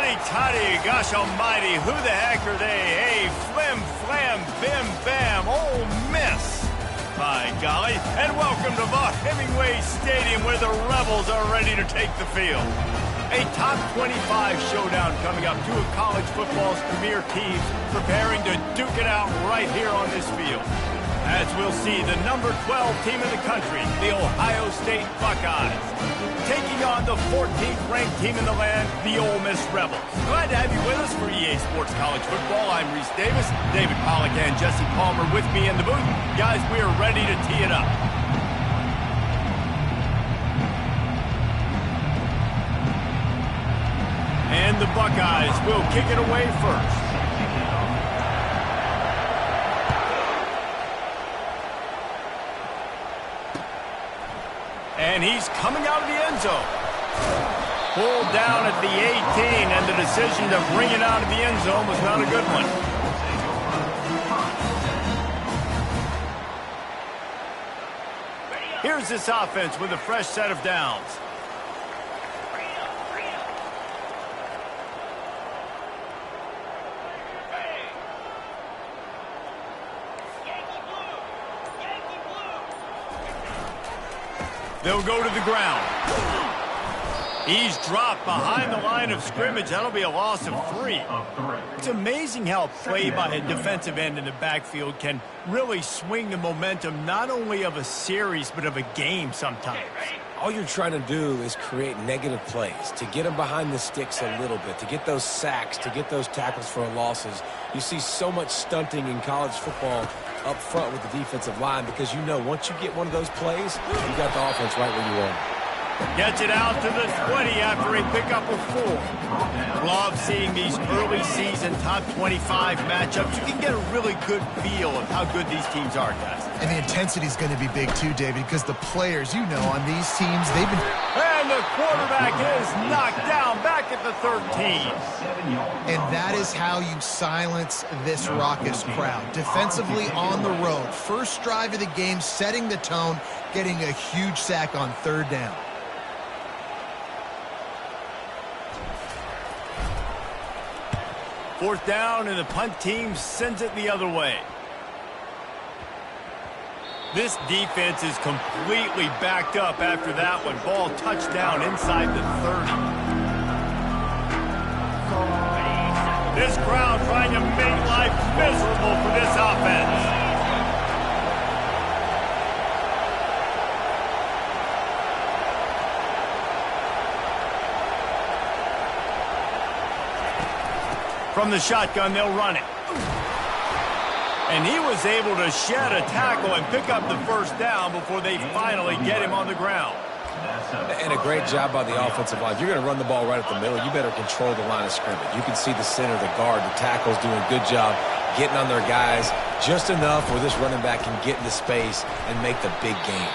Huddy-toddy, gosh almighty, who the heck are they? Hey, flim, flam, bim, bam, Ole Miss. My golly, and welcome to Vaught Hemingway Stadium where the Rebels are ready to take the field. A top 25 showdown coming up. Two of college football's premier teams preparing to duke it out right here on this field. As we'll see, the number 12 team in the country, the Ohio State Buckeyes, taking on the 14th ranked team in the land, the Ole Miss Rebels. Glad to have you with us for EA Sports College Football. I'm Reese Davis, David Pollack and Jesse Palmer with me in the booth. Guys, we are ready to tee it up. And the Buckeyes will kick it away first. And he's coming out of the end zone. Pulled down at the 18, and the decision to bring it out of the end zone was not a good one. Here's this offense with a fresh set of downs. They'll go to the ground. He's dropped behind the line of scrimmage. That'll be a loss of 3. It's amazing how play by a defensive end in the backfield can really swing the momentum not only of a series but of a game sometimes. All you're trying to do is create negative plays, to get them behind the sticks a little bit, to get those sacks, to get those tackles for losses. You see so much stunting in college football up front with the defensive line because you know once you get one of those plays, you got the offense right where you want it. Gets it out to the 20 after a pickup of 4. Love seeing these early season top 25 matchups. You can get a really good feel of how good these teams are, guys. And the intensity is going to be big too, David, because the players, you know, on these teams, they've been... And the quarterback is knocked down back at the 13. And that is how you silence this raucous crowd. Defensively on the road. First drive of the game, setting the tone, getting a huge sack on 3rd down. Fourth down, and the punt team sends it the other way. This defense is completely backed up after that one. Ball touchdown inside the 30. This crowd trying to make life miserable for this offense. From the shotgun, they'll run it. And he was able to shed a tackle and pick up the first down before they finally get him on the ground. And a great job by the offensive line. If you're going to run the ball right at the middle, you better control the line of scrimmage. You can see the center, the guard, the tackles doing a good job getting on their guys just enough where this running back can get into space and make the big gain.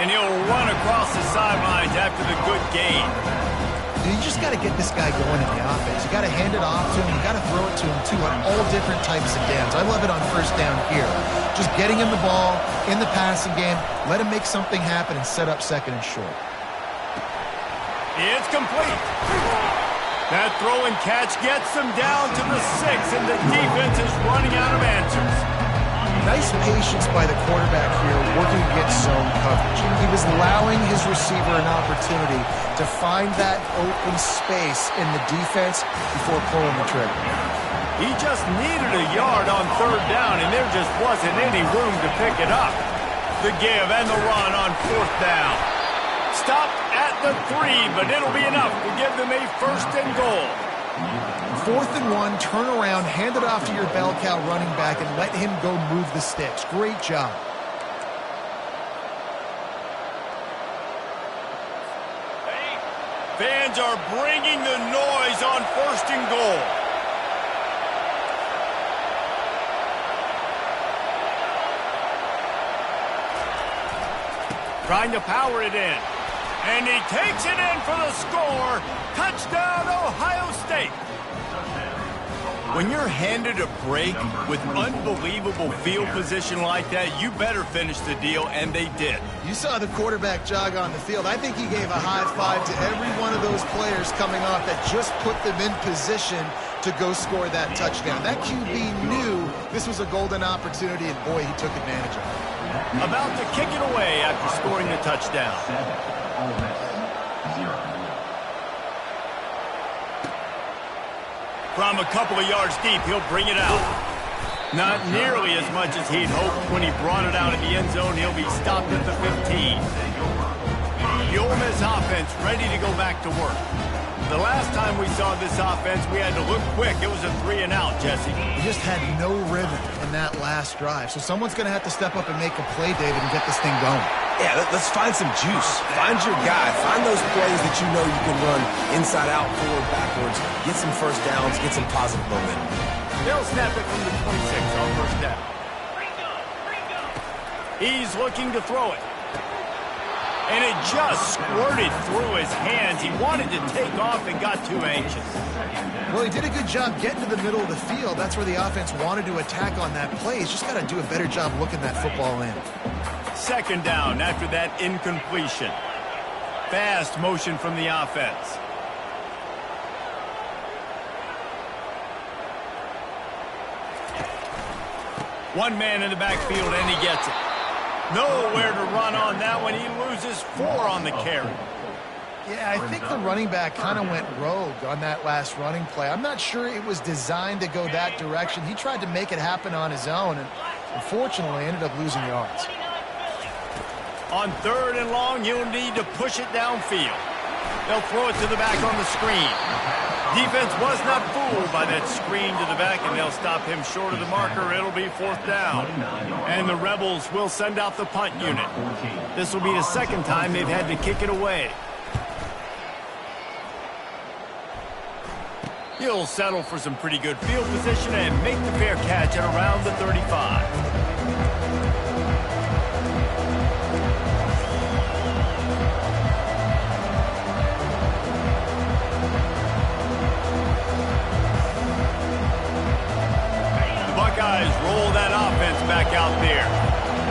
And he'll run across the sidelines after the good gain. You just got to get this guy going in the offense. You got to hand it off to him. You got to throw it to him, too, on all different types of downs. I love it on first down here. Just getting him the ball in the passing game, let him make something happen and set up 2nd and short. It's complete. That throw and catch gets them down to the 6, and the defense is running out of answers. Nice patience by the quarterback here, working against zone coverage. He was allowing his receiver an opportunity to find that open space in the defense before pulling the trigger. He just needed a yard on 3rd down, and there just wasn't any room to pick it up. The give and the run on 4th down. Stopped at the 3, but it'll be enough to give them a 1st and goal. 4th and 1, turn around, hand it off to your bell cow running back, and let him go move the sticks. Great job. Fans are bringing the noise on 1st and goal. Trying to power it in. And he takes it in for the score. Touchdown, Ohio State. When you're handed a break with unbelievable field position like that, you better finish the deal, and they did. You saw the quarterback jog on the field. I think he gave a high five to every one of those players coming off that just put them in position to go score that touchdown. That QB knew this was a golden opportunity, and boy, he took advantage of it. About to kick it away after scoring the touchdown. From a couple of yards deep, he'll bring it out. Not nearly as much as he'd hoped when he brought it out in the end zone. He'll be stopped at the 15. The Ole Miss offense ready to go back to work. The last time we saw this offense, we had to look quick. It was a 3-and-out, Jesse. We just had no rhythm in that last drive. So someone's going to have to step up and make a play, David, and get this thing going. Yeah, let's find some juice. Find your guy. Find those plays that you know you can run inside out, forward, backwards. Get some first downs. Get some positive momentum. They'll snap it from the 26 on first down. He's looking to throw it. And it just squirted through his hands. He wanted to take off and got too anxious. Well, he did a good job getting to the middle of the field. That's where the offense wanted to attack on that play. He's just got to do a better job looking that football in. Second down after that incompletion. Fast motion from the offense. One man in the backfield, and he gets it. Nowhere to run on that one. He loses 4 on the carry. Yeah, I think the running back kind of went rogue on that last running play. I'm not sure it was designed to go that direction. He tried to make it happen on his own, and unfortunately ended up losing yards. On 3rd and long, you'll need to push it downfield. They'll throw it to the back on the screen. Defense was not fooled by that screen to the back, and they'll stop him short of the marker. It'll be 4th down. And the Rebels will send out the punt unit. This will be the second time they've had to kick it away. He'll settle for some pretty good field position and make the fair catch at around the 35. Buckeyes roll that offense back out there.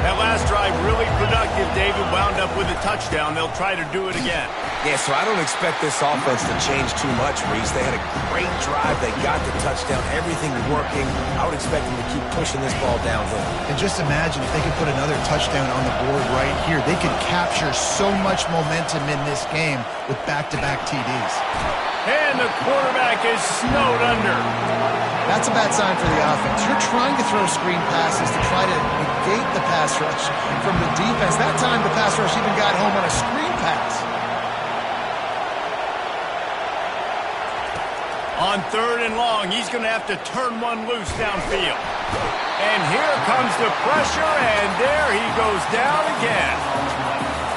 That last drive really productive. David wound up with a touchdown. They'll try to do it again. Yeah, so I don't expect this offense to change too much, Reese. They had a great drive. They got the touchdown. Everything working. I would expect them to keep pushing this ball downhill. And just imagine if they could put another touchdown on the board right here. They could capture so much momentum in this game with back-to-back TDs. And the quarterback is snowed under. That's a bad sign for the offense. You're trying to throw screen passes to try to negate the pass rush from the defense. That time, the pass rush even got home on a screen pass. On 3rd and long, he's going to have to turn one loose downfield. And here comes the pressure, and there he goes down again.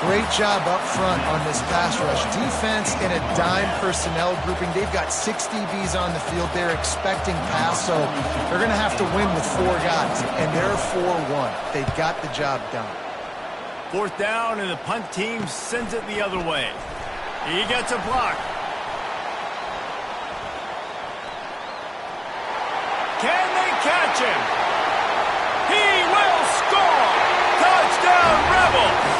Great job up front on this pass rush. Defense in a dime personnel grouping. They've got 6 DBs on the field. They're expecting pass, so they're going to have to win with 4 guys, and they're 4-1. They've got the job done. 4th down, and the punt team sends it the other way. He gets a block. Can they catch him? He will score! Touchdown, Rebels!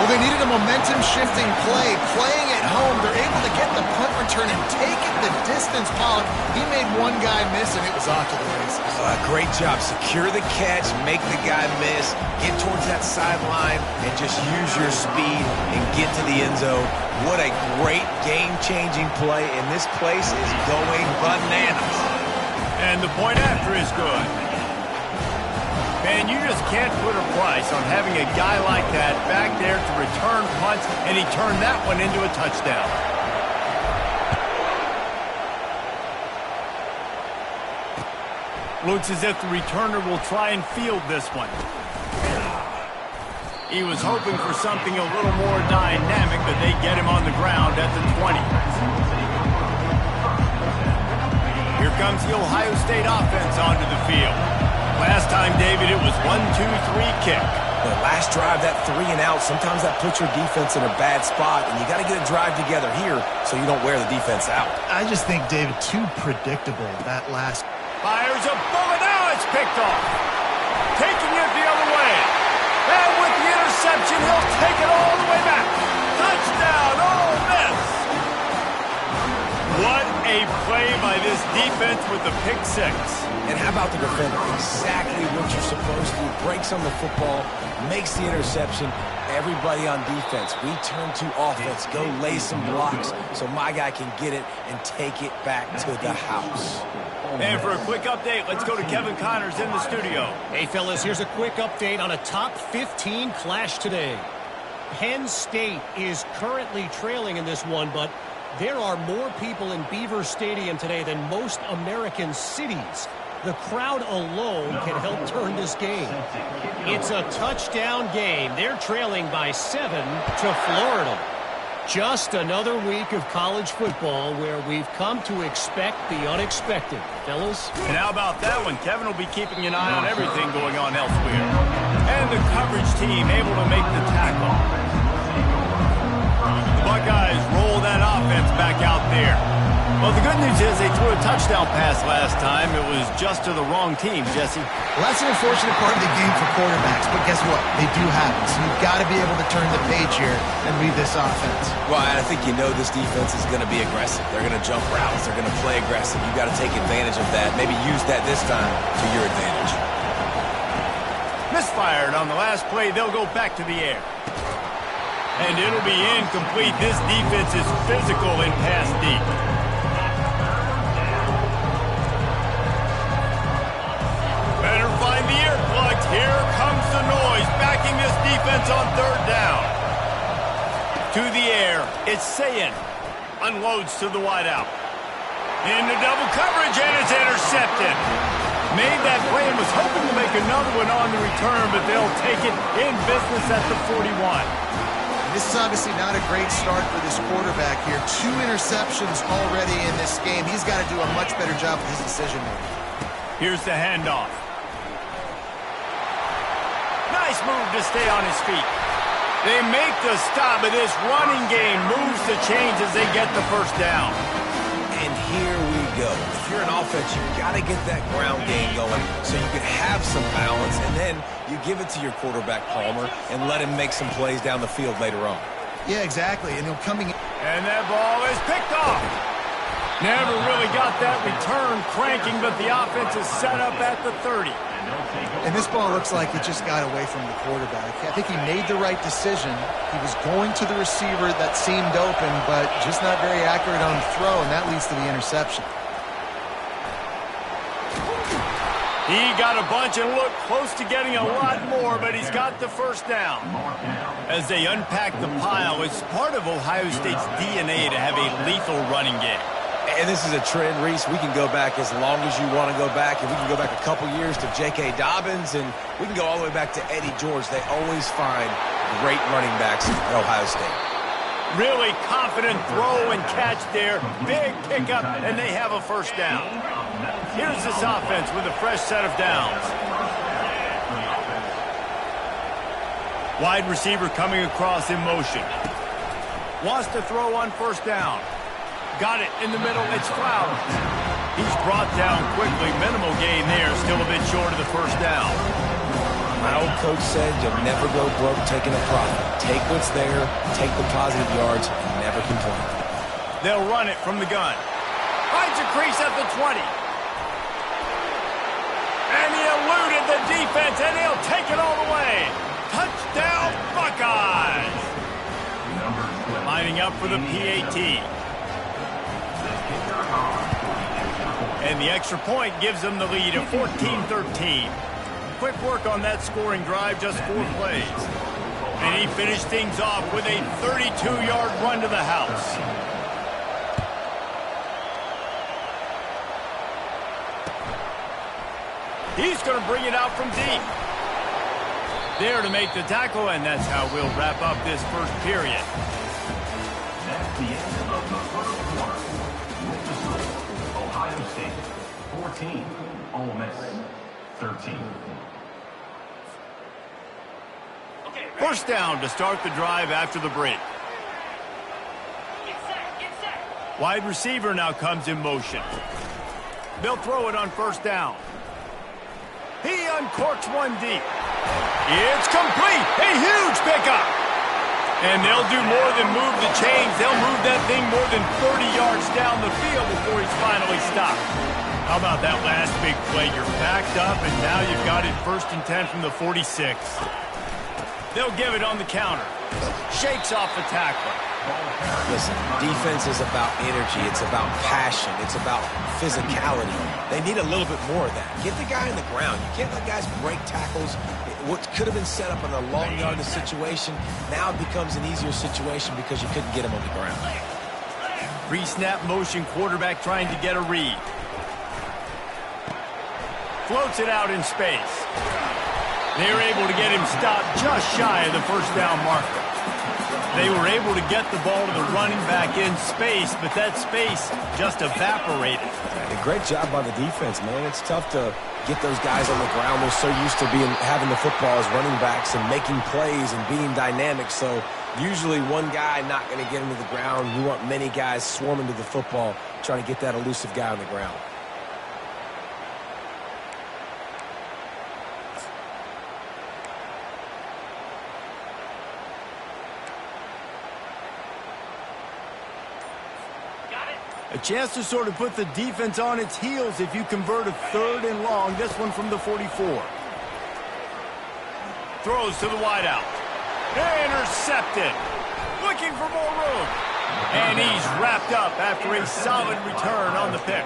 Well, they needed a momentum-shifting play. Playing at home, they're able to get the punt return and take it the distance. Pollock, he made one guy miss, and it was off to the races. Great job. Secure the catch, make the guy miss, get towards that sideline, and just use your speed and get to the end zone. What a great game-changing play, and this place is going bananas. And the point after is good. Man, you just can't put a price on having a guy like that back there to return punts, and he turned that one into a touchdown. Looks as if the returner will try and field this one. He was hoping for something a little more dynamic, but they get him on the ground at the 20. Here comes the Ohio State offense onto the field. Last time, David, it was 1-2-3 kick. The last drive, that 3 and out, sometimes that puts your defense in a bad spot, and you got to get a drive together here so you don't wear the defense out. I just think, David, too predictable, that last. Fires a bullet. Now it's picked off. Taking it the other way. And with the interception, he'll take it all the way back. Touchdown, Ole Miss. What a play by this defense with the pick six. And how about the defender? Exactly what you're supposed to do. Breaks on the football, makes the interception. Everybody on defense, we turn to offense. Go lay some blocks so my guy can get it and take it back to the house. And for a quick update, let's go to Kevin Connors in the studio. Hey, fellas, here's a quick update on a top 15 clash today. Penn State is currently trailing in this one, but there are more people in Beaver Stadium today than most American cities. The crowd alone can help turn this game. It's a touchdown game. They're trailing by 7 to Florida. Just another week of college football where we've come to expect the unexpected. Fellas? And how about that one? Kevin will be keeping an eye on everything going on elsewhere. And the coverage team able to make the tackle. The Buckeyes roll that offense back out there. Well, the good news is they threw a touchdown pass last time. It was just to the wrong team, Jesse. Well, that's an unfortunate part of the game for quarterbacks, but guess what? They do happen, so you've got to be able to turn the page here and read this offense. Well, I think you know this defense is going to be aggressive. They're going to jump routes. They're going to play aggressive. You've got to take advantage of that. Maybe use that this time to your advantage. Misfired on the last play. They'll go back to the air. And it'll be incomplete. This defense is physical in pass deep. Better find the earplugs. Here comes the noise, backing this defense on third down. To the air, it's Sayin. Unloads to the wideout. Into double coverage, and it's intercepted. Made that play and was hoping to make another one on the return, but they'll take it in business at the 41. This is obviously not a great start for this quarterback here. 2 interceptions already in this game. He's got to do a much better job with his decision-making. Here's the handoff. Nice move to stay on his feet. They make the stop, but this running game moves the chains as they get the first down. And here we go. If you're an offense, you've got to get that ground game going so you can have some balance, and then you give it to your quarterback, Palmer, and let him make some plays down the field later on. Yeah, exactly. And he'll coming in. And that ball is picked off. Never really got that return cranking, but the offense is set up at the 30. And this ball looks like it just got away from the quarterback. I think he made the right decision. He was going to the receiver that seemed open, but just not very accurate on the throw, and that leads to the interception. He got a bunch and looked close to getting a lot more, but he's got the first down. As they unpack the pile, it's part of Ohio State's DNA to have a lethal running game. And this is a trend, Reese. We can go back as long as you want to go back, and we can go back a couple years to J.K. Dobbins, and we can go all the way back to Eddie George. They always find great running backs at Ohio State. Really confident throw and catch there. Big pickup, and they have a first down. Here's this offense with a fresh set of downs. Wide receiver coming across in motion. Wants to throw on first down. Got it in the middle. It's Flowers. He's brought down quickly. Minimal gain there. Still a bit short of the first down. My old coach said you'll never go broke taking a profit. Take what's there, take the positive yards, and never complain. They'll run it from the gun. Finds a crease at the 20. And he eluded the defense, and he'll take it all the way. Touchdown, Buckeyes! Lining up for the PAT. And the extra point gives them the lead of 14-13. Quick work on that scoring drive, just 4 plays. And he finished things off with a 32-yard run to the house. He's going to bring it out from deep. There to make the tackle, and that's how we'll wrap up this first period. That's the end of the first quarter. With the score, Ohio State 14, Ole Miss 13. First down to start the drive after the break. Wide receiver now comes in motion. They'll throw it on first down. He uncorks one deep. It's complete. A huge pickup. And they'll do more than move the chains. They'll move that thing more than 30 yards down the field before he's finally stopped. How about that last big play? You're backed up, and now you've got it 1st and 10 from the 46. They'll give it on the counter. Shakes off the tackler. Listen, defense is about energy. It's about passion. It's about physicality. They need a little bit more of that. Get the guy in the ground. You can't let guys break tackles. What could have been set up in a long yardage situation now becomes an easier situation because you couldn't get him on the ground. Pre-snap motion, quarterback trying to get a read. Floats it out in space. They were able to get him stopped just shy of the first down marker. They were able to get the ball to the running back in space, but that space just evaporated. A great job by the defense, man. It's tough to get those guys on the ground. They're so used to having the football as running backs and making plays and being dynamic. So usually one guy not going to get him to the ground. You want many guys swarming to the football, trying to get that elusive guy on the ground. A chance to sort of put the defense on its heels if you convert a 3rd and long. This one from the 44. Throws to the wideout. Intercepted. Looking for more room. And he's wrapped up after a solid return on the pick.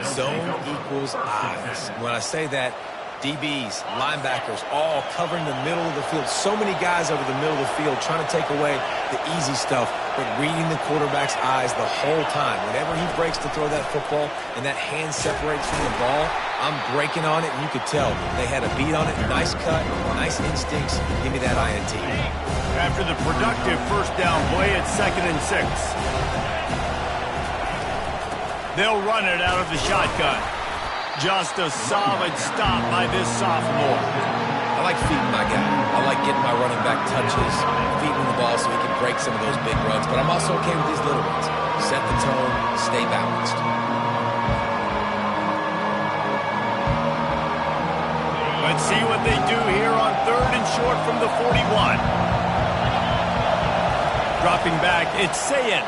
Zone equals eyes. When I say that, DBs, linebackers, all covering the middle of the field. So many guys over the middle of the field trying to take away the easy stuff, but reading the quarterback's eyes the whole time. Whenever he breaks to throw that football and that hand separates from the ball, I'm breaking on it, and you could tell they had a beat on it. Nice cut, nice instincts. Give me that INT. After the productive first down play at 2nd and 6. They'll run it out of the shotgun. Just a solid stop by this sophomore. I like feeding my guy. I like getting my running back touches, feeding him the ball so he can break some of those big runs. But I'm also okay with these little ones. Set the tone, stay balanced. Let's see what they do here on 3rd and short from the 41. Dropping back, it's Sayin.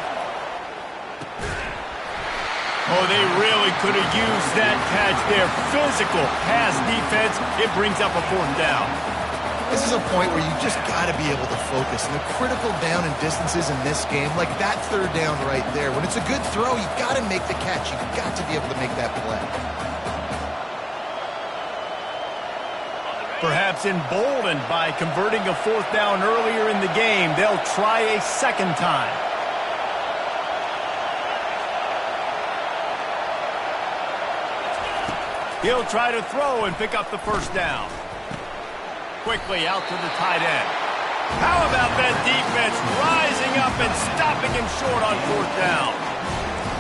Oh, they really could have used that catch there. Physical pass defense. It brings up a 4th down. This is a point where you just got to be able to focus. And the critical down and distances in this game, like that 3rd down right there, when it's a good throw, you got to make the catch. You got to be able to make that play. Perhaps emboldened by converting a 4th down earlier in the game, they'll try a 2nd time. He'll try to throw and pick up the first down. Quickly out to the tight end. How about that defense rising up and stopping him short on 4th down?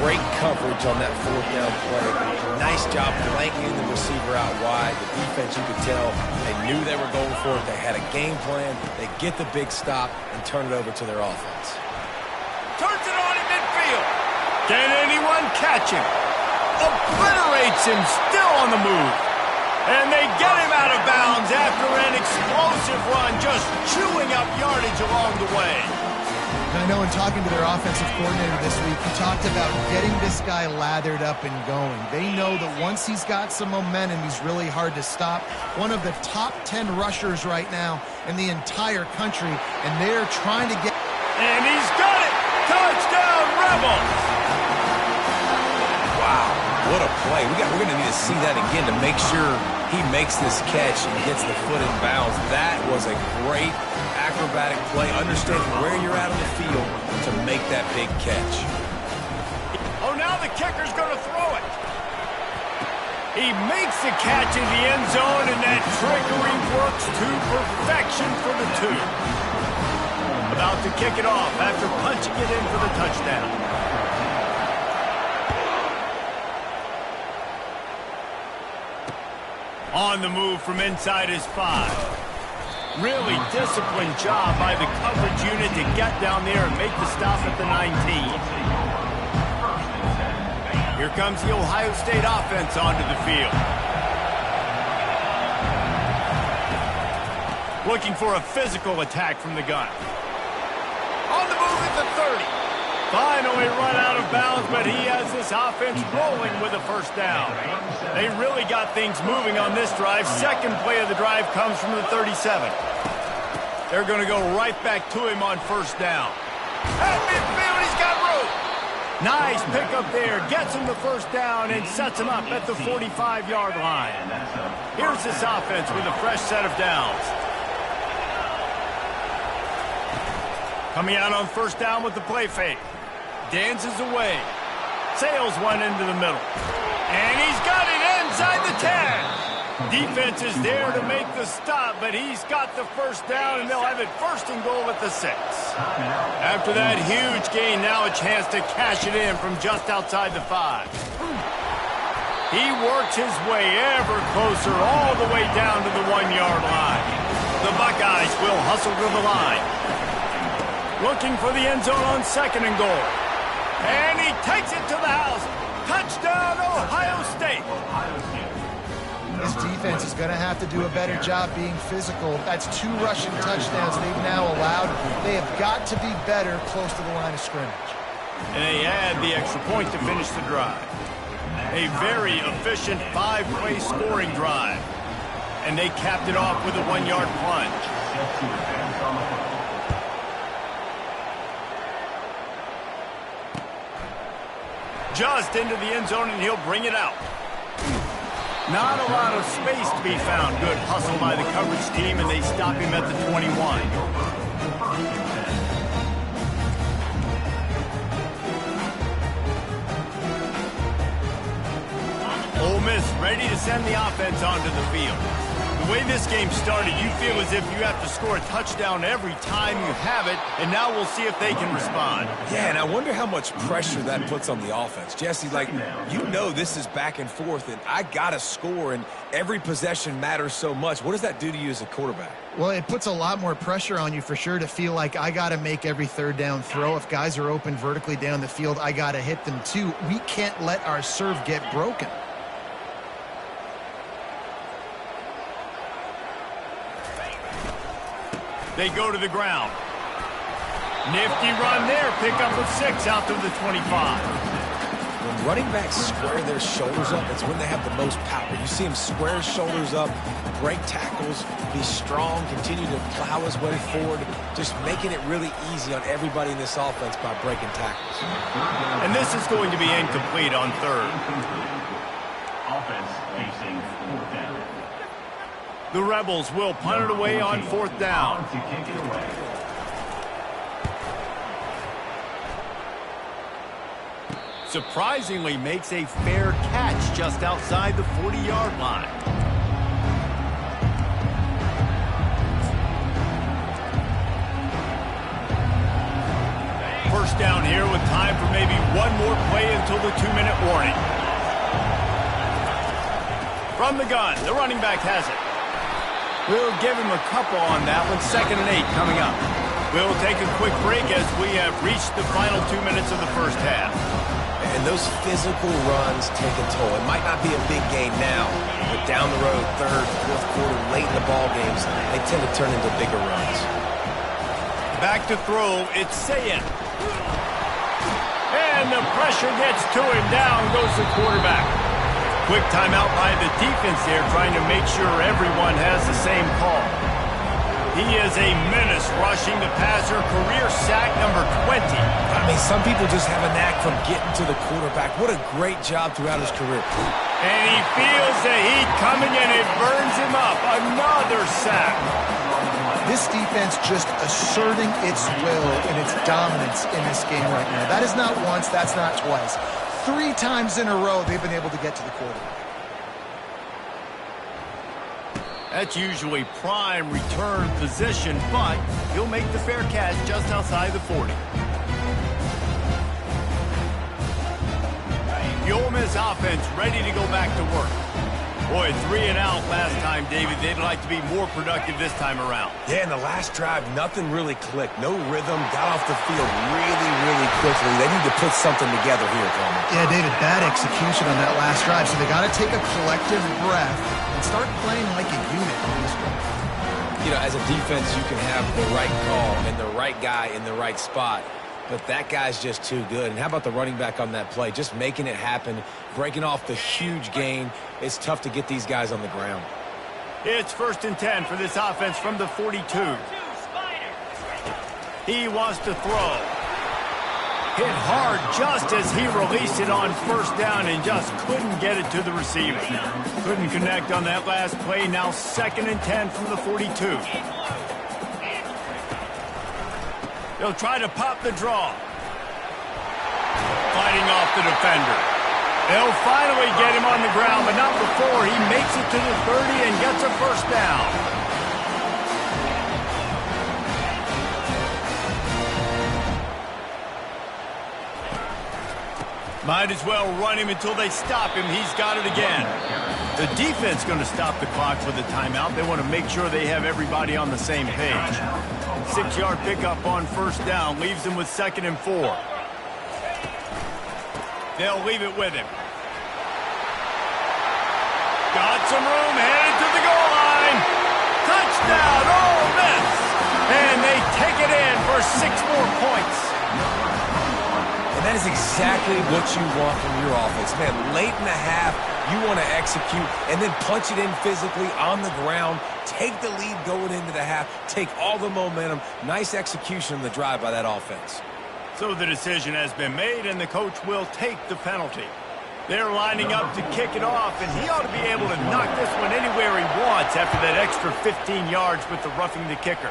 Great coverage on that 4th down play. Nice job blanketing the receiver out wide. The defense, you could tell, they knew they were going for it. They had a game plan. They get the big stop and turn it over to their offense. Turns it on in midfield. Can anyone catch him? Obliterates him, still on the move. And they get him out of bounds after an explosive run, just chewing up yardage along the way. And I know in talking to their offensive coordinator this week, he talked about getting this guy lathered up and going. They know that once he's got some momentum, he's really hard to stop. One of the top 10 rushers right now in the entire country, and they're trying to get... And he's got it! Touchdown, Rebels! Wow, what a play. We're going to need to see that again to make sure he makes this catch and gets the foot in bounds. That was a great acrobatic play, understanding where you're at on the field to make that big catch. Oh, now the kicker's going to throw it. He makes the catch in the end zone, and that trickery works to perfection for the 2. About to kick it off after punching it in for the touchdown. On the move from inside his 5. Really disciplined job by the coverage unit to get down there and make the stop at the 19. Here comes the Ohio State offense onto the field. Looking for a physical attack from the gun. On the move at the 30. Finally run out of bounds, but he has this offense rolling with a first down. They really got things moving on this drive. Second play of the drive comes from the 37. They're going to go right back to him on first down. At midfield, he's got room. Nice pickup there. Gets him the first down and sets him up at the 45-yard line. Here's this offense with a fresh set of downs. Coming out on first down with the play fake. Dances away. Sails one into the middle. And he's got it inside the 10. Defense is there to make the stop, but he's got the first down, and they'll have it first and goal at the 6. After that huge gain, now a chance to cash it in from just outside the 5. He works his way ever closer all the way down to the 1-yard line. The Buckeyes will hustle to the line. Looking for the end zone on second and goal. And he takes it to the house. Touchdown, Ohio State. This defense is going to have to do a better job being physical. That's 2 rushing touchdowns they've now allowed. They have got to be better close to the line of scrimmage. And they add the extra point to finish the drive. A very efficient 5-play scoring drive. And they capped it off with a 1-yard plunge. Just into the end zone, and he'll bring it out. Not a lot of space to be found. Good hustle by the coverage team, and they stop him at the 21. Ole Miss ready to send the offense onto the field. The way this game started, you feel as if you have to score a touchdown every time you have it, and now we'll see if they can respond. Yeah, and I wonder how much pressure that puts on the offense. Jesse, like, you know this is back and forth, and I got to score, and every possession matters so much. What does that do to you as a quarterback? Well, it puts a lot more pressure on you for sure to feel like I got to make every third down throw. If guys are open vertically down the field, I got to hit them too. We can't let our serve get broken. They go to the ground. Nifty run there. Pick up of 6 out to the 25. When running backs square their shoulders up, it's when they have the most power. You see him square his shoulders up, break tackles, be strong, continue to plow his way forward, just making it really easy on everybody in this offense by breaking tackles. And this is going to be incomplete on third. Offense facing 4th down. The Rebels will punt it away on 4th down. To kick it away. Surprisingly makes a fair catch just outside the 40-yard line. First down here with time for maybe one more play until the 2-minute warning. From the gun, the running back has it. We'll give him a couple on that one. 2nd and 8 coming up. We'll take a quick break as we have reached the final 2 minutes of the first half. And those physical runs take a toll. It might not be a big game now, but down the road, 3rd, 4th quarter, late in the ball games, they tend to turn into bigger runs. Back to throw, it's Sayin. And the pressure gets to him. Down goes the quarterback. Quick timeout by the defense there, trying to make sure everyone has the same call. He is a menace rushing the passer, career sack number 20. I mean, some people just have a knack from getting to the quarterback. What a great job throughout his career. And he feels the heat coming and it burns him up. Another sack. This defense just asserting its will and its dominance in this game right now. That is not once, that's not twice. 3 times in a row they've been able to get to the quarterback. That's usually prime return position, but he'll make the fair catch just outside the 40. The Ole Miss offense ready to go back to work. Boy, 3 and out last time, David. They'd like to be more productive this time around. Yeah, in the last drive, nothing really clicked. No rhythm, got off the field really, really quickly. They need to put something together here, Coleman. Yeah, David, bad execution on that last drive, so they got to take a collective breath and start playing like a unit on this one. You know, as a defense, you can have the right call and the right guy in the right spot, but that guy's just too good. And how about the running back on that play? Just making it happen, breaking off the huge gain. It's tough to get these guys on the ground. It's 1st and 10 for this offense from the 42. He wants to throw. Hit hard just as he released it on 1st down and just couldn't get it to the receiver. Couldn't connect on that last play. Now 2nd and 10 from the 42. They'll try to pop the draw. Fighting off the defender. They'll finally get him on the ground, but not before he makes it to the 30 and gets a 1st down. Might as well run him until they stop him. He's got it again. The defense going to stop the clock with a timeout. They want to make sure they have everybody on the same page. 6-yard pickup on 1st down. Leaves them with 2nd and 4. They'll leave it with him. Got some room, headed to the goal line. Touchdown, Ole Miss. And they take it in for 6 more points. And that is exactly what you want from your offense. Man, late in the half, you want to execute and then punch it in physically on the ground. Take the lead going into the half. Take all the momentum. Nice execution on the drive by that offense. So the decision has been made, and the coach will take the penalty. They're lining up to kick it off, and he ought to be able to knock this one anywhere he wants after that extra 15 yards with the roughing the kicker.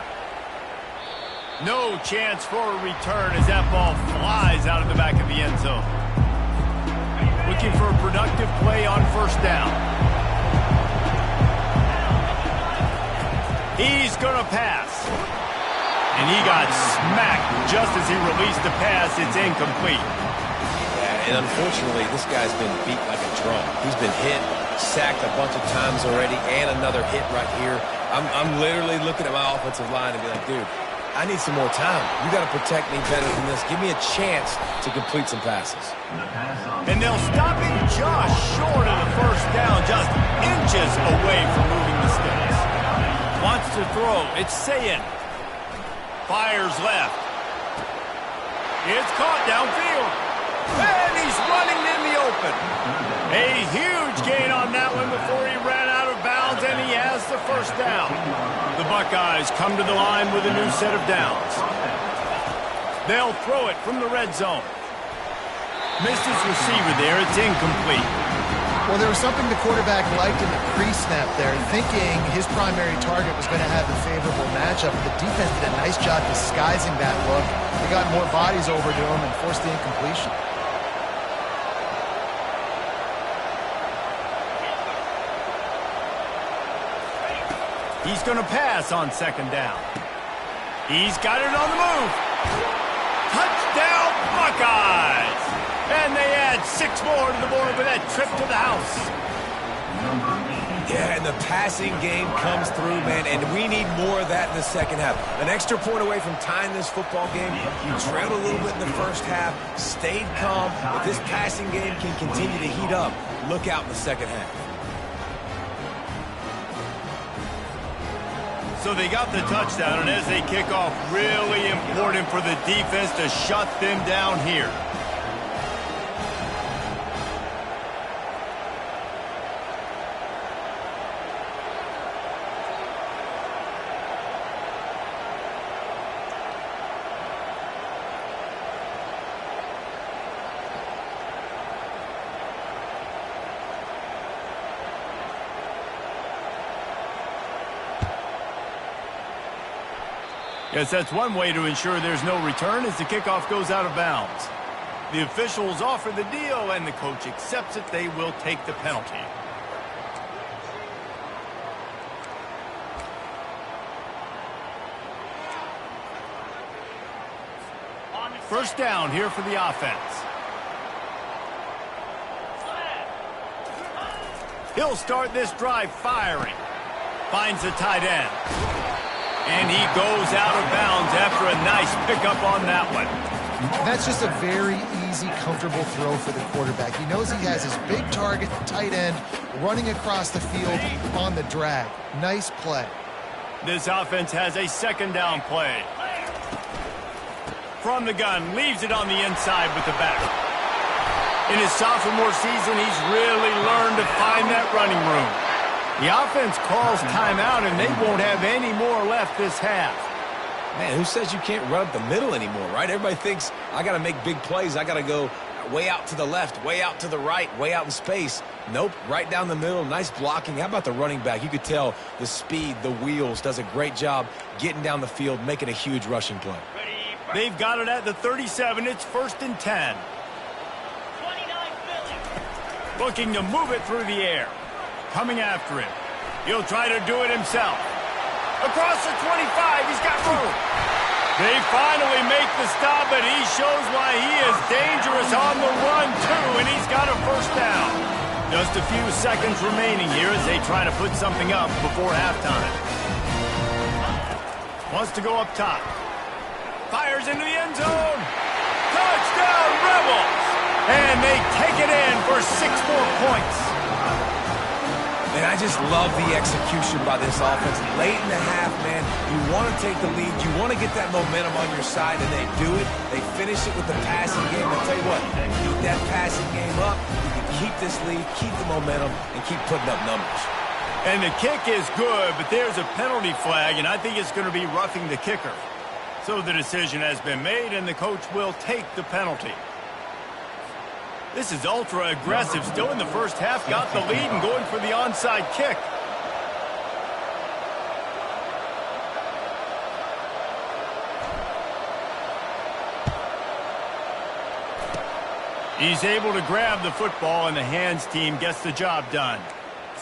No chance for a return as that ball flies out of the back of the end zone. Looking for a productive play on 1st down. He's going to pass. And he got smacked just as he released the pass. It's incomplete. Yeah, and unfortunately, this guy's been beat like a drum. He's been hit, sacked a bunch of times already, and another hit right here. I'm literally looking at my offensive line and be like, dude, I need some more time. You got to protect me better than this. Give me a chance to complete some passes. And they'll stop him just short of the 1st down, just inches away from moving the sticks. Wants to throw. It's Sayin. Fires left. It's caught downfield. And he's running in the open. A huge gain on that one before he ran out of bounds, and he has the 1st down. The Buckeyes come to the line with a new set of downs. They'll throw it from the red zone. Missed his receiver there. It's incomplete. Well, there was something the quarterback liked in the pre-snap there, thinking his primary target was going to have a favorable matchup. The defense did a nice job disguising that look. They got more bodies over to him and forced the incompletion. He's going to pass on 2nd down. He's got it on the move. Touchdown, Buckeyes! And they add 6 more to the board with that trip to the house. Yeah, and the passing game comes through, man, and we need more of that in the 2nd half. An extra point away from tying this football game. You trailed a little bit in the 1st half, stayed calm. If this passing game can continue to heat up, look out in the 2nd half. So they got the touchdown, and as they kick off, really important for the defense to shut them down here. Yes, that's one way to ensure there's no return as the kickoff goes out of bounds. The officials offer the deal, and the coach accepts it. They will take the penalty. First down here for the offense. He'll start this drive firing. Finds the tight end. And he goes out of bounds after a nice pickup on that one. That's just a very easy, comfortable throw for the quarterback. He knows he has his big target, the tight end, running across the field on the drag. Nice play. This offense has a second down play. From the gun, leaves it on the inside with the back. In his sophomore season, he's really learned to find that running room. The offense calls timeout, and they won't have any more left this half. Man, who says you can't run up the middle anymore, right? Everybody thinks, I got to make big plays. I got to go way out to the left, way out to the right, way out in space. Nope, right down the middle, nice blocking. How about the running back? You could tell the speed, the wheels, does a great job getting down the field, making a huge rushing play. They've got it at the 37. It's 1st and 10. Looking to move it through the air. Coming after him. He'll try to do it himself. Across the 25, he's got room. They finally make the stop, but he shows why he is dangerous on the run, too, and he's got a first down. Just a few seconds remaining here as they try to put something up before halftime. Wants to go up top. Fires into the end zone. Touchdown, Rebels! And they take it in for 6 more points. And I just love the execution by this offense. Late in the half, man, you want to take the lead. You want to get that momentum on your side, and they do it. They finish it with the passing game. I'll tell you what, keep that passing game up. You can keep this lead, keep the momentum, and keep putting up numbers. And the kick is good, but there's a penalty flag, and I think it's going to be roughing the kicker. So the decision has been made, and the coach will take the penalty. This is ultra aggressive. Still in the first half, got the lead and going for the onside kick. He's able to grab the football, and the hands team gets the job done.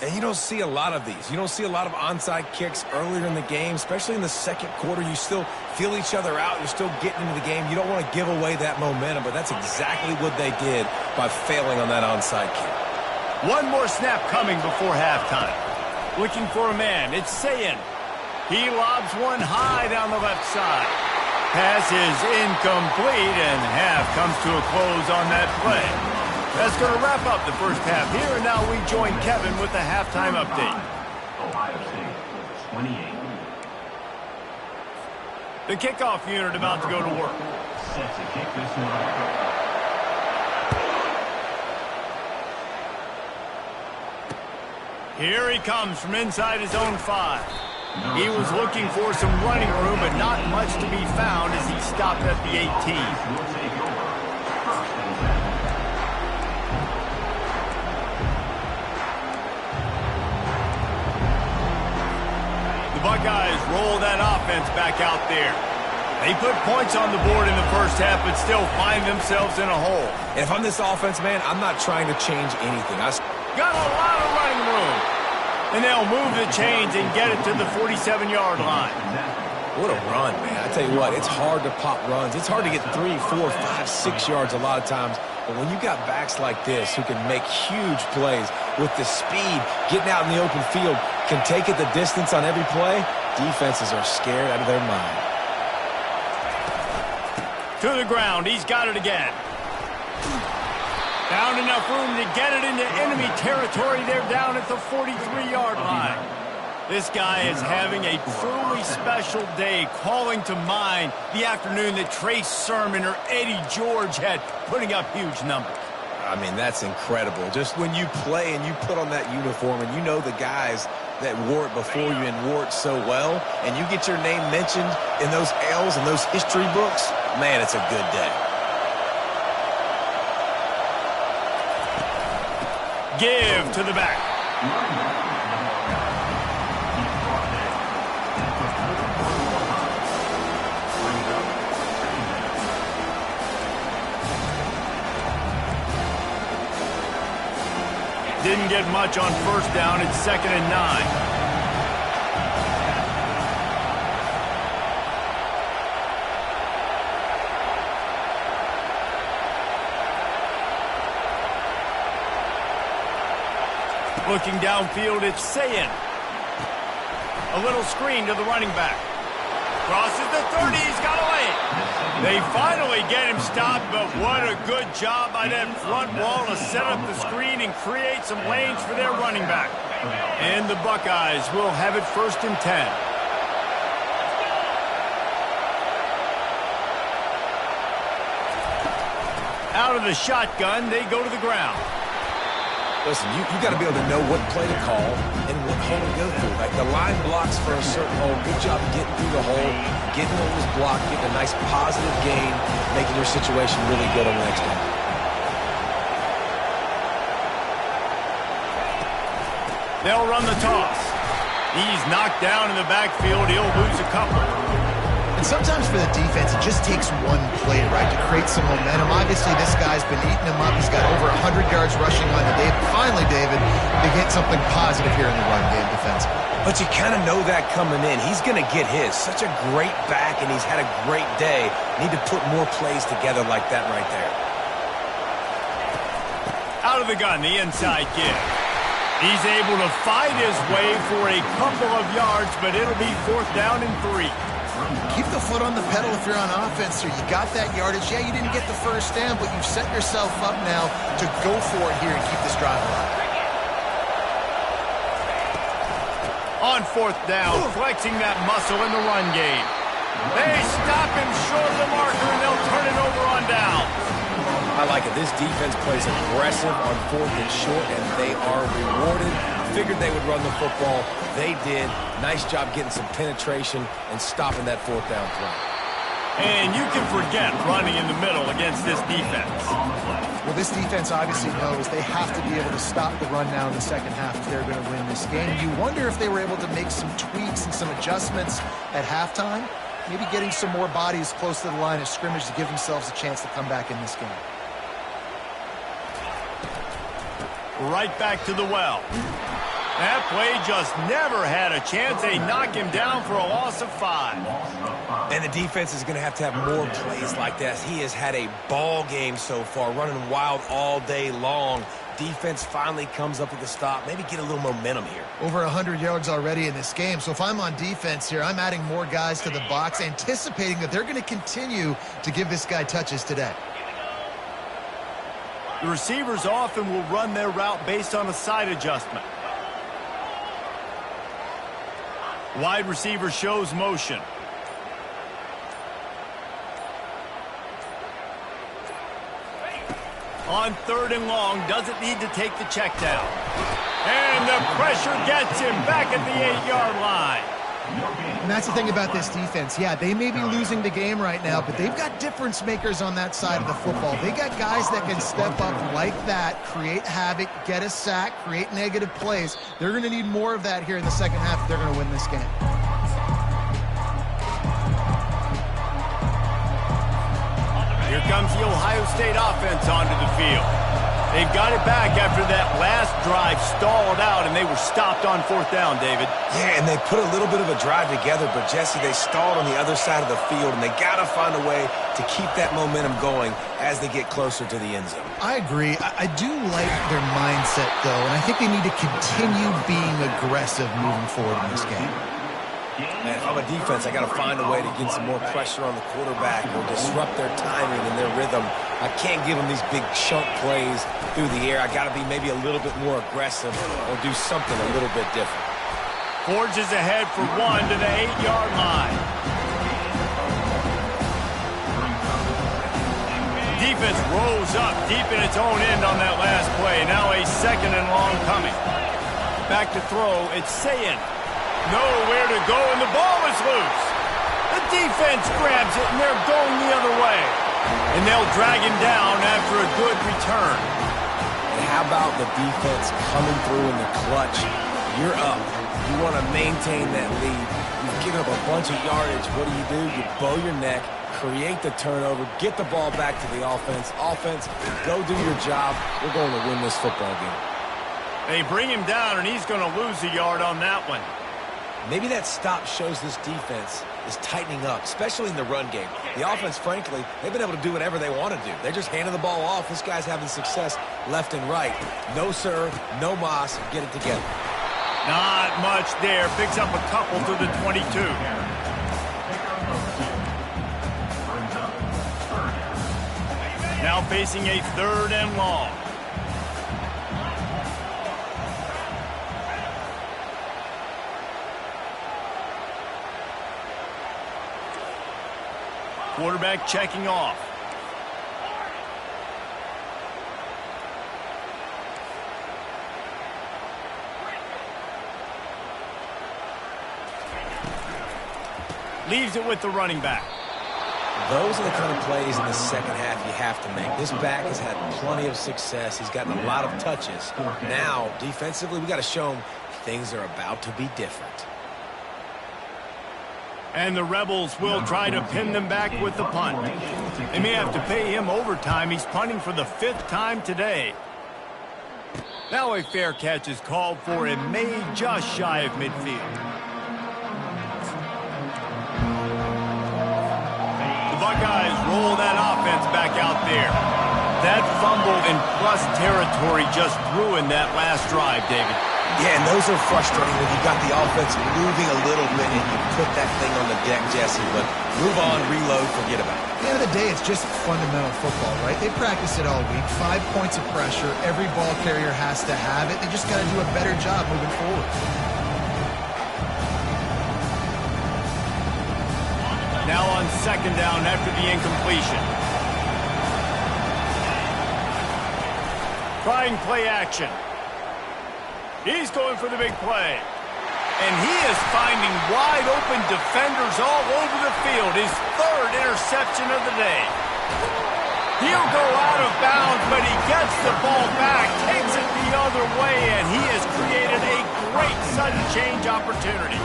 And you don't see a lot of these. You don't see a lot of onside kicks earlier in the game, especially in the second quarter. You still feel each other out. You're still getting into the game. You don't want to give away that momentum, but that's exactly what they did by failing on that onside kick. One more snap coming before halftime. Looking for a man. It's Sayin. He lobs one high down the left side. Pass is incomplete, and half comes to a close on that play. That's going to wrap up the first half here, and now we join Kevin with the halftime update. Ohio State, 28. The kickoff unit about to go to work. Set to kick this one off. Here he comes from inside his own 5. He was looking for some running room, but not much to be found as he stopped at the 18. Will take over. 1st and 10. Buckeyes roll that offense back out there. They put points on the board in the first half, but still find themselves in a hole. And if I'm this offense, man, I'm not trying to change anything. Got a lot of running room. And they'll move the chains and get it to the 47-yard line. What a run, man. I tell you what, it's hard to pop runs. It's hard to get 3, 4, 5, 6 yards a lot of times. But when you got backs like this who can make huge plays with the speed, getting out in the open field, can take it the distance on every play, defenses are scared out of their mind. To the ground. He's got it again. Found enough room to get it into enemy territory. They're down at the 43-yard line. This guy is having a truly special day, calling to mind the afternoon that Trace Sermon or Eddie George had, putting up huge numbers. I mean, that's incredible. Just when you play and you put on that uniform and you know the guys that wore it before you and wore it so well, and you get your name mentioned in those L's and those history books, man, it's a good day. Give to the back. Didn't get much on first down. It's 2nd and 9. Looking downfield, it's Sayin. A little screen to the running back. Crosses the 30, he's got away. They finally get him stopped, but what a good job by that front wall to set up the screen and create some lanes for their running back. And the Buckeyes will have it 1st and 10. Out of the shotgun, they go to the ground. Listen, you got to be able to know what play to call and what hole to go through. Like the line blocks for a certain hole. Good job getting through the hole, getting over this block, getting a nice positive gain, making your situation really good on the next one. They'll run the toss. He's knocked down in the backfield. He'll lose a couple. And sometimes for the defense, it just takes one play, right, to create some momentum. Obviously, this guy's been eating him up. He's got over 100 yards rushing on the day. Finally, David, they get something positive here in the run game defensively. But you kind of know that coming in. He's going to get his. Such a great back, and he's had a great day. Need to put more plays together like that right there. Out of the gun, the inside give. He's able to fight his way for a couple of yards, but it'll be 4th down and 3. Keep the foot on the pedal if you're on offense here. You got that yardage. Yeah, you didn't get the first down, but you've set yourself up now to go for it here and keep this drive alive. On 4th down, flexing that muscle in the run game. They stop him short of the marker, and they'll turn it over on down. I like it. This defense plays aggressive on 4th and short, and they are rewarded. Figured they would run the football. They did. Nice job getting some penetration and stopping that 4th down play. And you can forget running in the middle against this defense. Well, this defense obviously knows they have to be able to stop the run now in the second half if they're going to win this game. You wonder if they were able to make some tweaks and some adjustments at halftime, maybe getting some more bodies close to the line of scrimmage to give themselves a chance to come back in this game. Right back to the well. That play just never had a chance. They knock him down for a loss of 5. And the defense is going to have more plays like that. He has had a ball game so far, running wild all day long. Defense finally comes up with a stop. Maybe get a little momentum here. Over 100 yards already in this game. So if I'm on defense here, I'm adding more guys to the box, anticipating that they're going to continue to give this guy touches today. The receivers often will run their route based on a side adjustment. Wide receiver shows motion. On 3rd and long, doesn't need to take the check down. And the pressure gets him back at the 8-yard line. And that's the thing about this defense. Yeah, they may be losing the game right now, but they've got difference makers on that side of the football. They got guys that can step up like that, create havoc, get a sack, create negative plays. They're going to need more of that here in the second half if they're going to win this game. Here comes the Ohio State offense onto the field. They've got it back after that last drive stalled out, and they were stopped on 4th down, David. Yeah, and they put a little bit of a drive together, but, Jesse, they stalled on the other side of the field, and they got to find a way to keep that momentum going as they get closer to the end zone. I agree. I do like their mindset, though, and I think they need to continue being aggressive moving forward in this game. Man, if I'm a defense, I got to find a way to get some more pressure on the quarterback or disrupt their timing and their rhythm. I can't give them these big chunk plays through the air. I got to be maybe a little bit more aggressive or do something a little bit different. Forges ahead for 1 to the 8-yard line. Defense rolls up deep in its own end on that last play. Now a 2nd and long coming. Back to throw, it's Sayin. Nowhere to go, and the ball is loose. The defense grabs it, and they're going the other way. And they'll drag him down after a good return. And how about the defense coming through in the clutch? You're up. You want to maintain that lead. You've given up a bunch of yardage. What do? You bow your neck, create the turnover, get the ball back to the offense. Offense, go do your job. We're going to win this football game. They bring him down, and he's going to lose a yard on that one. Maybe that stop shows this defense is tightening up, especially in the run game. The offense, frankly, they've been able to do whatever they want to do. They're just handing the ball off. This guy's having success left and right. No sir, no mas, get it together. Not much there. Picks up a couple to the 22. Now facing a 3rd and long. Quarterback checking off. Leaves it with the running back. Those are the kind of plays in the second half you have to make. This back has had plenty of success. He's gotten a lot of touches. Now, defensively, we got to show him things are about to be different. And the Rebels will try to pin them back with the punt. They may have to pay him overtime. He's punting for the 5th time today. Now a fair catch is called for and made just shy of midfield. The Buckeyes roll that offense back out there. That fumble in plus territory just ruined that last drive, David. Yeah, and those are frustrating when you got the offense moving a little bit and you put that thing on the deck, Jesse. But move on, reload, forget about it. At the end of the day, it's just fundamental football, right? They practice it all week. 5 points of pressure. Every ball carrier has to have it. They just got to do a better job moving forward. Now on 2nd down after the incompletion. Trying play action. He's going for the big play. And he is finding wide open defenders all over the field. His 3rd interception of the day. He'll go out of bounds, but he gets the ball back, takes it the other way, and he has created a great sudden change opportunity.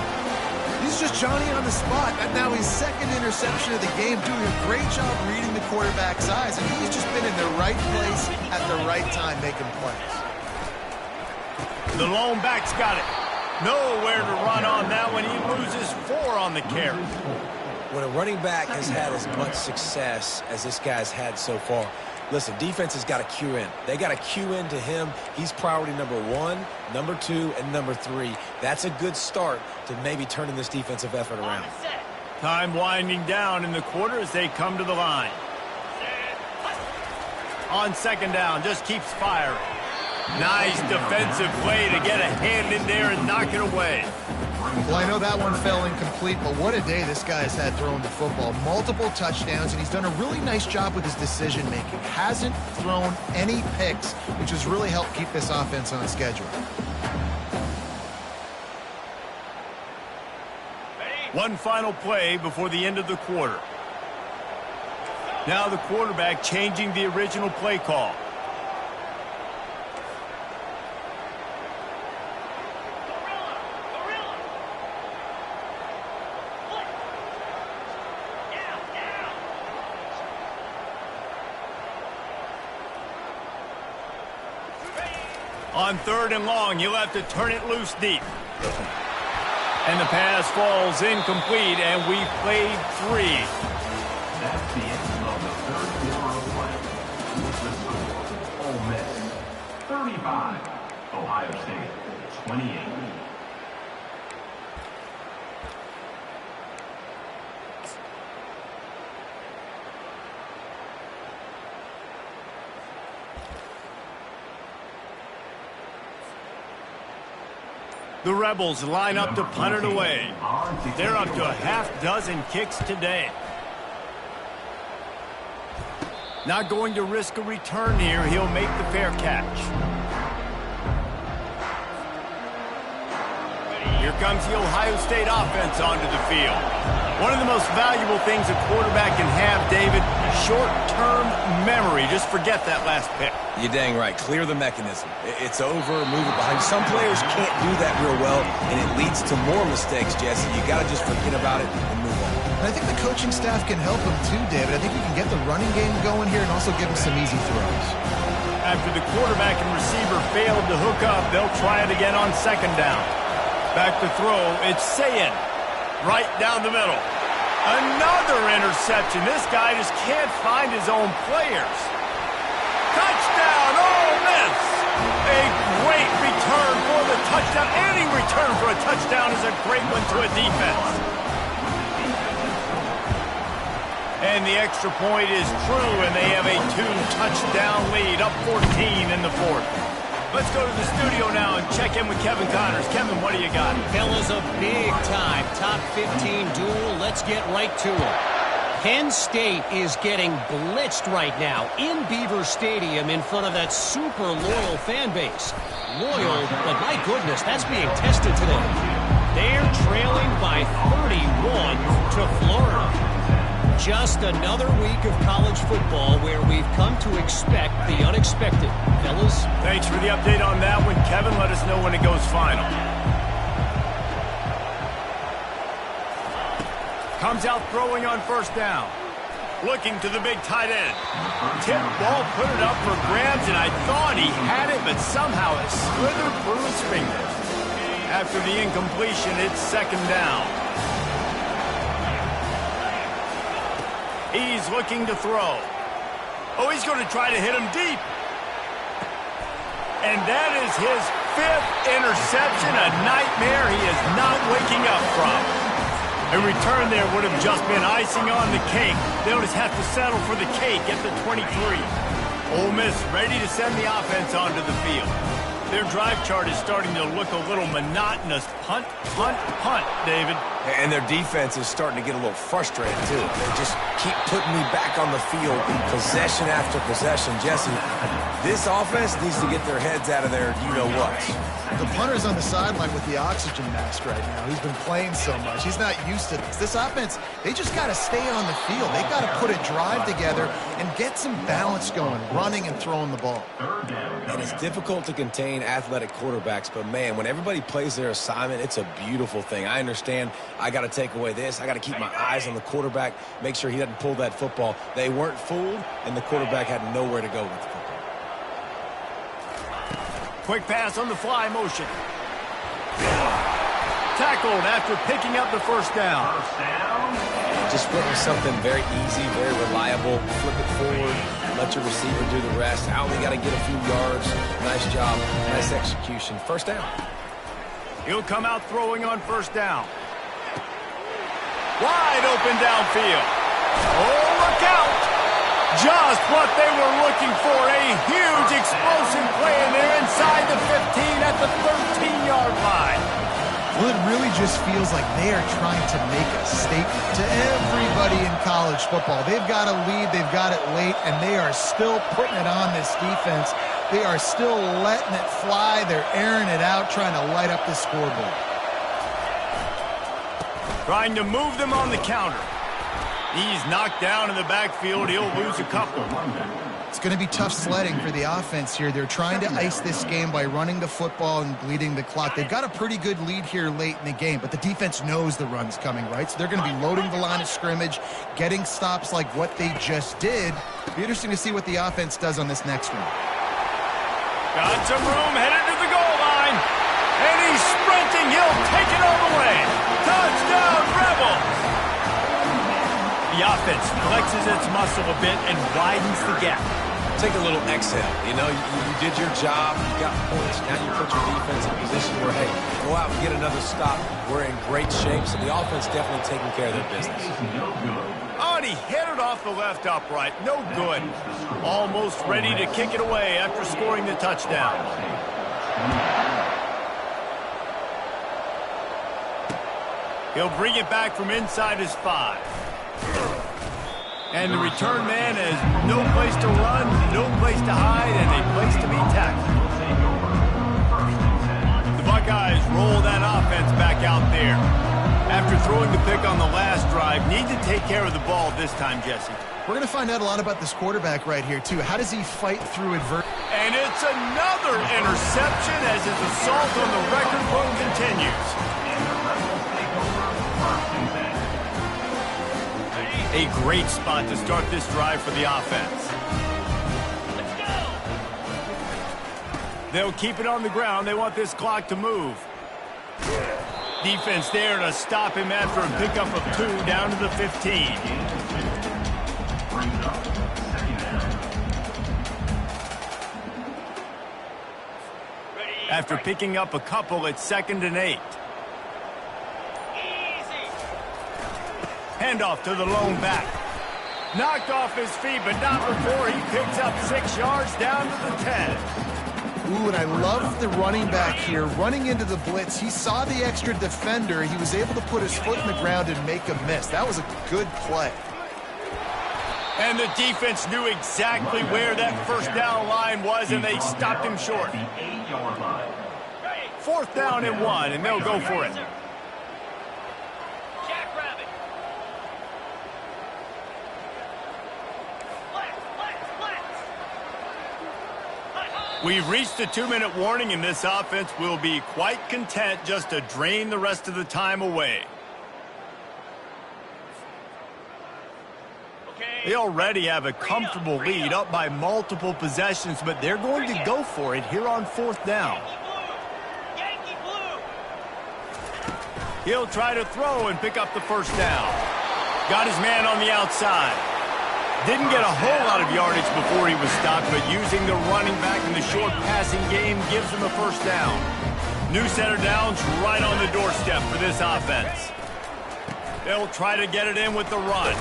He's just Johnny on the spot. And now his 2nd interception of the game, doing a great job reading the quarterback's eyes. And he's just been in the right place at the right time making plays. The lone back's got it. Nowhere to run on that one. He loses 4 on the carry. When a running back has had as much success as this guy's had so far, listen, defense has got to cue in. They got to cue in to him. He's priority number 1, number 2, and number 3. That's a good start to maybe turning this defensive effort around. Time winding down in the quarter as they come to the line. On 2nd down, just keeps firing. Nice defensive play to get a hand in there and knock it away. Well, I know that one fell incomplete, but what a day this guy has had throwing the football. Multiple touchdowns, and he's done a really nice job with his decision-making. Hasn't thrown any picks, which has really helped keep this offense on schedule. One final play before the end of the quarter. Now the quarterback changing the original play call. On 3rd and long, he'll have to turn it loose deep. And the pass falls incomplete, and we played 3. That's the end of the 3rd quarter of play. The score, Ole Miss 35, Ohio State 28. The Rebels line up to punt it away. They're up to a half-dozen kicks today. Not going to risk a return here. He'll make the fair catch. Here comes the Ohio State offense onto the field. One of the most valuable things a quarterback can have, David, short-term memory. Just forget that last pick. You're dang right. Clear the mechanism. It's over, move it behind. Some players can't do that real well, and it leads to more mistakes, Jesse. You got to just forget about it and move on. And I think the coaching staff can help him too, David. I think you can get the running game going here and also give him some easy throws. After the quarterback and receiver failed to hook up, they'll try it again on 2nd down. Back to throw, it's Sayin. Right down the middle. Another interception. This guy just can't find his own players. Touchdown, Ole Miss! A great return for the touchdown. Any return for a touchdown is a great one to a defense. And the extra point is true, and they have a 2-touchdown lead, up 14 in the fourth. Let's go to the studio now and check in with Kevin Connors. Kevin, what do you got? Fellas, a big-time top 15 duel. Let's get right to it. Penn State is getting blitzed right now in Beaver Stadium in front of that super loyal fan base. Loyal, but my goodness, that's being tested today. They're trailing by 31 to Florida. Just another week of college football where we've come to expect the unexpected. Fellas? Thanks for the update on that one, Kevin. Let us know when it goes final. Comes out throwing on first down. Looking to the big tight end. Tip ball, put it up for grabs, and I thought he had it, but somehow it slithered through his fingers. After the incompletion, it's second down. He's looking to throw. Oh, he's going to try to hit him deep. And that is his 5th interception, a nightmare he is not waking up from. A return there would have just been icing on the cake. They'll just have to settle for the cake at the 23. Ole Miss ready to send the offense onto the field. Their drive chart is starting to look a little monotonous. Punt, punt, punt, David. And their defense is starting to get a little frustrated, too. They just keep putting me back on the field, possession after possession. Jesse, this offense needs to get their heads out of there, you-know-what. The punter's on the sideline with the oxygen mask right now. He's been playing so much. He's not used to this. This offense, they just got to stay on the field. They got to put a drive together and get some balance going, running and throwing the ball. And it's difficult to contain athletic quarterbacks, but, man, when everybody plays their assignment, it's a beautiful thing. I understand I got to take away this. I got to keep my eyes on the quarterback, make sure he doesn't pull that football. They weren't fooled, and the quarterback had nowhere to go with the football. Quick pass on the fly motion. Tackled after picking up the first down. Just went with something very easy, very reliable. Flip it forward, let your receiver do the rest. I only got to get a few yards. Nice job, nice execution. First down. He'll come out throwing on first down. Wide open downfield. Oh, look out! Just what they were looking for. A huge explosive play, and they're inside the 15 at the 13-yard line. Well, it really just feels like they are trying to make a statement to everybody in college football. They've got a lead, they've got it late, and they are still putting it on this defense. They are still letting it fly. They're airing it out, trying to light up the scoreboard. Trying to move them on the counter. He's knocked down in the backfield. He'll lose a couple. It's going to be tough sledding for the offense here. They're trying to ice this game by running the football and bleeding the clock. They've got a pretty good lead here late in the game, but the defense knows the run's coming, right? So they're going to be loading the line of scrimmage, getting stops like what they just did. Be interesting to see what the offense does on this next one. Got some room, headed to the goal line. And he's sprinting. He'll take it all the way. Touchdown, Rebels! The offense flexes its muscle a bit and widens the gap. Take a little exhale. You know, you did your job. You got points. Now you put your defense in a position where, hey, go out and get another stop. We're in great shape, so the offense definitely taking care of their business. Oh, and he hit it off the left upright. No good. Almost ready to kick it away after scoring the touchdown. He'll bring it back from inside his 5. And the return man has no place to run, no place to hide, and a place to be tackled. The Buckeyes roll that offense back out there. After throwing the pick on the last drive, need to take care of the ball this time, Jesse. We're going to find out a lot about this quarterback right here, too. How does he fight through adversity? And it's another interception as his assault on the record book continues. A great spot to start this drive for the offense. Let's go. They'll keep it on the ground. They want this clock to move. Defense there to stop him after a pickup of 2 down to the 15. Brings up second down. After picking up a couple, it's 2nd and 8. Handoff to the lone back. Knocked off his feet, but not before he picks up 6 yards down to the 10. Ooh, and I love the running back here. Running into the blitz, he saw the extra defender. He was able to put his foot in the ground and make a miss. That was a good play. And the defense knew exactly where that first down line was, and they stopped him short. The 8-yard line. 4th down and 1, and they'll go for it. We've reached the 2-minute warning, and this offense will be quite content just to drain the rest of the time away. They already have a comfortable lead, up by multiple possessions, but they're going to go for it here on 4th down. He'll try to throw and pick up the 1st down. Got his man on the outside. Didn't get a whole lot of yardage before he was stopped, but using the running back in the short passing game gives him a 1st down. New set of downs right on the doorstep for this offense. They'll try to get it in with the run.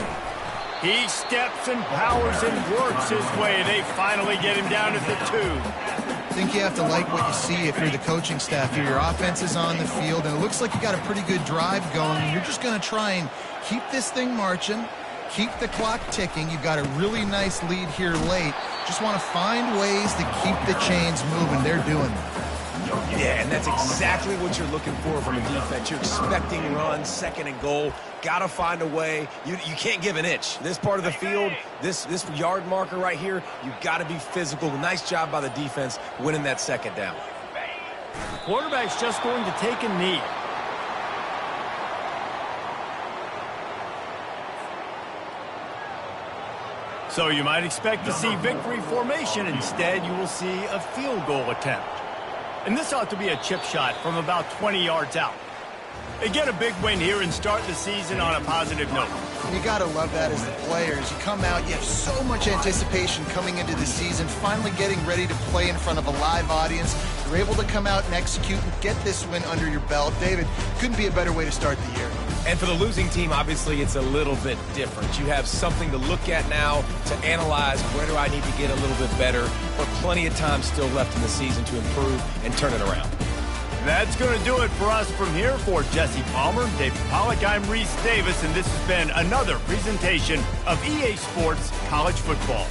He steps and powers and works his way. They finally get him down at the 2. I think you have to like what you see if you're the coaching staff here. Your offense is on the field, and it looks like you got a pretty good drive going. You're just going to try and keep this thing marching. Keep the clock ticking. You've got a really nice lead here late. Just want to find ways to keep the chains moving. They're doing that. Yeah, and that's exactly what you're looking for from a defense. You're expecting runs, 2nd and goal. Got to find a way. You can't give an inch. This part of the field, this yard marker right here, you've got to be physical. Nice job by the defense winning that 2nd down. Quarterback's just going to take a knee. So you might expect to see victory formation. Instead, you will see a field goal attempt. And this ought to be a chip shot from about 20 yards out. They get a big win here and start the season on a positive note. You got to love that as the players. You come out, you have so much anticipation coming into the season, finally getting ready to play in front of a live audience. You're able to come out and execute and get this win under your belt. David, couldn't be a better way to start the year. And for the losing team, obviously, it's a little bit different. You have something to look at now to analyze where do I need to get a little bit better, but plenty of time still left in the season to improve and turn it around. That's going to do it for us from here. For Jesse Palmer, David Pollack, I'm Reese Davis, and this has been another presentation of EA Sports College Football.